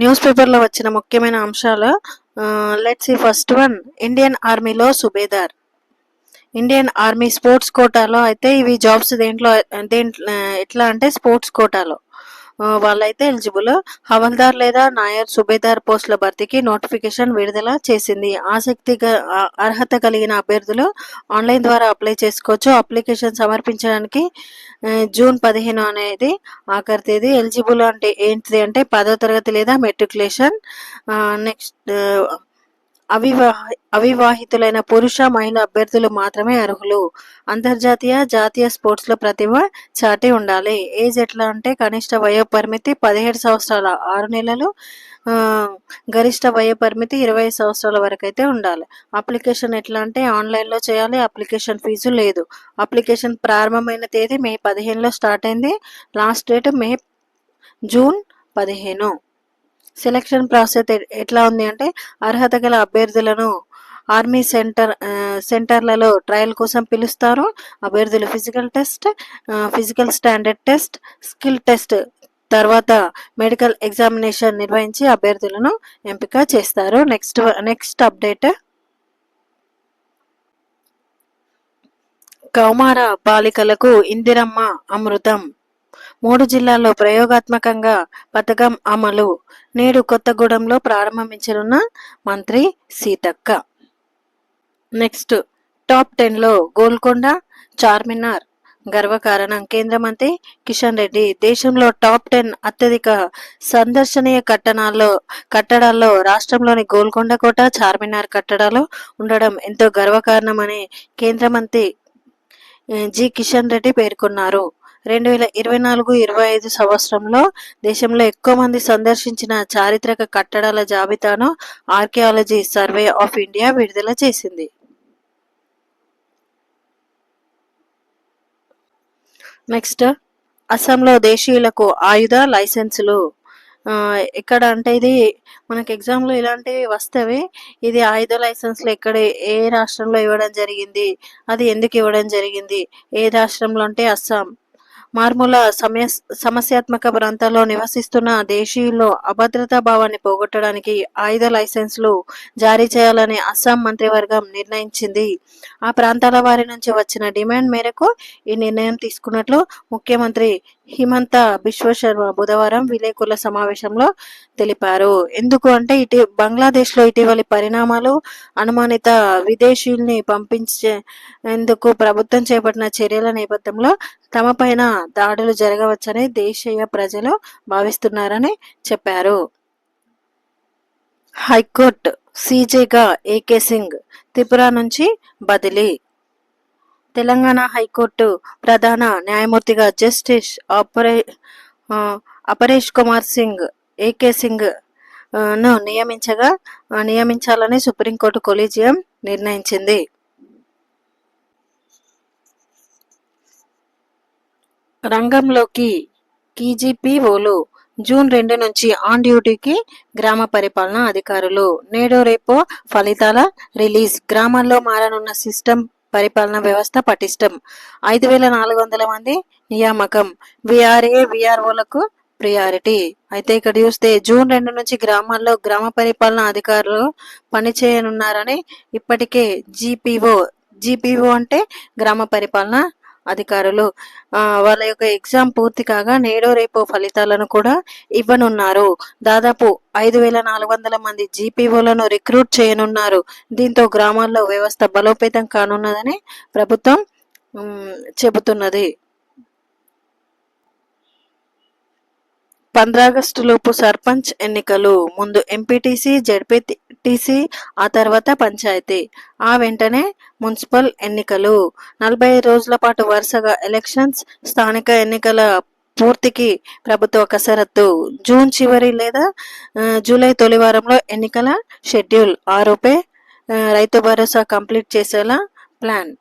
News పేపర్లో వచ్చిన ముఖ్యమైన అంశాలు. Let's see first one. Indian ఆర్మీలో సుబేదార్. ఇండియన్ ఆర్మీ స్పోర్ట్స్ కోటాలో అయితే ఇవి జాబ్స్ దేంట్లో ఎట్లా అంటే స్పోర్ట్స్ కోటాలో వాళ్ళైతే ఎలిజిబుల్. హవల్దార్ లేదా నాయర్ సుబేదార్ పోస్టుల భర్తీకి నోటిఫికేషన్ విడుదల చేసింది. అర్హత కలిగిన అభ్యర్థులు ఆన్లైన్ ద్వారా అప్లై చేసుకోవచ్చు. అప్లికేషన్ సమర్పించడానికి జూన్ 15 అనేది ఆఖరి తేదీ. ఎలిజిబుల్ అంటే ఏంటిది అంటే 10వ తరగతి లేదా మెట్రికులేషన్. నెక్స్ట్ అవివాహితులైన పురుష మహిళా అభ్యర్థులు మాత్రమే అర్హులు. అంతర్జాతీయ జాతీయ స్పోర్ట్స్ లో ప్రతిభ చాటి ఉండాలి. ఏజ్ ఎట్లా అంటే కనిష్ట వయో పరిమితి 17 సంవత్సరాల 6 నెలలు, గరిష్ట వయో పరిమితి 20 సంవత్సరాల వరకు అయితే ఉండాలి. అప్లికేషన్ ఎట్లా అంటే ఆన్లైన్ లో చేయాలి. అప్లికేషన్ ఫీజు లేదు. అప్లికేషన్ ప్రారంభమైన తేదీ మే 15లో స్టార్ట్ అయింది. Last date June 15. Selection process ఎట్లా ఉంది అంటే అర్హత గల అభ్యర్థులను ఆర్మీ సెంటర్లలో ట్రయల్ కోసం పిలుస్తారు. అభ్యర్థులు physical standard test, skill test తర్వాత మెడికల్ ఎగ్జామినేషన్ నిర్వహించి అభ్యర్థులను ఎంపిక చేస్తారు. Next update. కౌమార బాలికలకు ఇందిరమ్మ అమృతం. 3 జిల్లాల్లో ప్రయోగాత్మకంగా పథకం అమలు. నేడు కొత్తగూడెంలో ప్రారంభించనున్న మంత్రి సీతక్క. నెక్స్ట్ టాప్ 10లో గోల్కొండ, చార్మినార్ గర్వకారణం. కేంద్ర మంత్రి కిషన్ రెడ్డి. దేశంలో టాప్ 10 అత్యధిక సందర్శనీయ కట్టడాల్లో రాష్ట్రంలోని గోల్కొండ కోట, చార్మినార్ కట్టడాలు ఉండడం ఎంతో గర్వకారణమని కేంద్ర మంత్రి జి కిషన్ రెడ్డి పేర్కొన్నారు. 2024-25 సంవత్సరంలో దేశంలో ఎక్కువ మంది సందర్శించిన చారిత్రక కట్టడాల జాబితాను ఆర్కియాలజీ సర్వే ఆఫ్ ఇండియా విడుదల చేసింది. నెక్స్ట్ అస్సాంలో దేశీయులకు ఆయుధ లైసెన్సులు. ఎక్కడ అంటే ఇది మనకి ఎగ్జామ్లో ఇలాంటివి వస్తేవి. ఇది ఆయుధ లైసెన్స్లు ఎక్కడ ఏ రాష్ట్రంలో ఇవ్వడం జరిగింది, అది ఎందుకు ఇవ్వడం జరిగింది, ఏ రాష్ట్రంలో అంటే అస్సాం. మారుమూల సమస్యాత్మక ప్రాంతాల్లో నివసిస్తున్న దేశీయుల్లో అభద్రతా భావాన్ని పోగొట్టడానికి ఆయుధ లైసెన్సులు జారీ చేయాలని అస్సాం మంత్రివర్గం నిర్ణయించింది. ఆ ప్రాంతాల వారి నుంచి వచ్చిన డిమాండ్ మేరకు ఈ నిర్ణయం తీసుకున్నట్లు ముఖ్యమంత్రి హిమంత బిశ్వ శర్మ బుధవారం విలేకరుల సమావేశంలో తెలిపారు. ఎందుకు అంటే బంగ్లాదేశ్లో ఇటీవలి పరిణామాలు, అనుమానిత విదేశీయుల్ని పంపించేందుకు ప్రభుత్వం చేపట్టిన చర్యల నేపథ్యంలో తమపైన దాడులు జరగవచ్చని దేశీయ ప్రజలు భావిస్తున్నారని చెప్పారు. హైకోర్టు సీజేగా ఏకే సింగ్ త్రిపుర నుంచి బదిలీ. తెలంగాణ హైకోర్టు ప్రధాన న్యాయమూర్తిగా జస్టిస్ అపరేష్ కుమార్ సింగ్ ఏకే సింగ్ ను నియమించాలని సుప్రీంకోర్టు కొలీజియం నిర్ణయించింది. రంగంలోకి కీజీపీఓలు. జూన్ 2 నుంచి ఆన్ డ్యూటీకి గ్రామ పరిపాలనా అధికారులు. నేడో రేపో ఫలితాల రిలీజ్. గ్రామాల్లో మారనున్న సిస్టమ్ పరిపాలనా వ్యవస్థ పటిష్టం. 5400 మంది నియామకం. విఆర్ఏ విఆర్ఓలకు ప్రియారిటీ. అయితే ఇక్కడ చూస్తే జూన్ 2 నుంచి గ్రామాల్లో గ్రామ పరిపాలనా అధికారులు పనిచేయనున్నారని ఇప్పటికే జీపీఓ అంటే గ్రామ పరిపాలనా అధికారులు వాళ్ళ యొక్క ఎగ్జామ్ పూర్తి కాగా నేడో రేపో ఫలితాలను కూడా ఇవ్వనున్నారు. దాదాపు 5400 మంది జీపీఓలను రిక్రూట్ చేయనున్నారు. దీంతో గ్రామాల్లో వ్యవస్థ బలోపేతం కానున్నదని ప్రభుత్వం చెబుతున్నది. 15 ఆగస్టులోపు సర్పంచ్ ఎన్నికలు. ముందు ఎంపీటీసీ, జెడ్పీటీసీ, ఆ తర్వాత పంచాయతీ, ఆ వెంటనే మున్సిపల్ ఎన్నికలు. 45 రోజుల పాటు వరుసగా ఎలక్షన్స్. స్థానిక ఎన్నికల పూర్తికి ప్రభుత్వ కసరత్తు. జూన్ చివరి లేదా జూలై తొలి వారంలో ఎన్నికల షెడ్యూల్. 6 రైతు భరోసా కంప్లీట్ చేసేలా ప్లాన్.